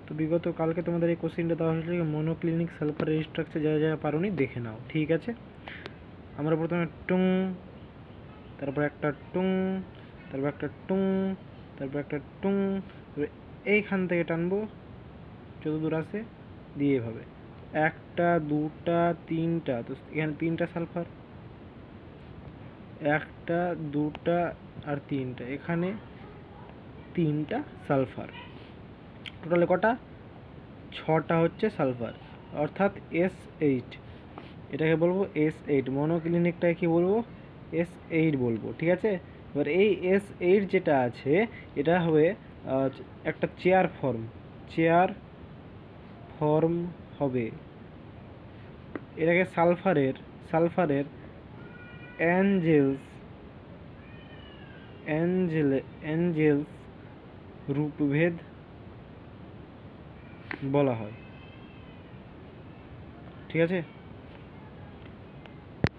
তো বিগত কালকে তোমাদের এই কোশ্চেনটা দেওয়া হয়েছিল মনোক্লিনিক সালফারের স্ট্রাকচার যা যা পারোনি দেখে নাও, ঠিক আছে। আমরা প্রথমে টুং, তারপর একটা টুং, তারপর একটা টুং, তারপর একটা টুং, এইখান থেকে টানবো যত দূর আসে দিয়ে এভাবে একটা দুটা তিনটা, তো এখানে তিনটা সালফার, একটা দুটা আর তিনটা, এখানে তিনটা সালফার, টোটালে কটা? 6টা হচ্ছে সালফার, অর্থাৎ S8। এটাকে বলবো S8, মনোক্লিনিকটাকে কি বলবো? S8 বলবো, ঠিক আছে। এবার এই S8 যেটা আছে এটা হবে একটা চেয়ার ফর্ম হবে। এটাকে সালফারের অ্যাঞ্জেলস রূপভেদ বলা হয়, ঠিক আছে।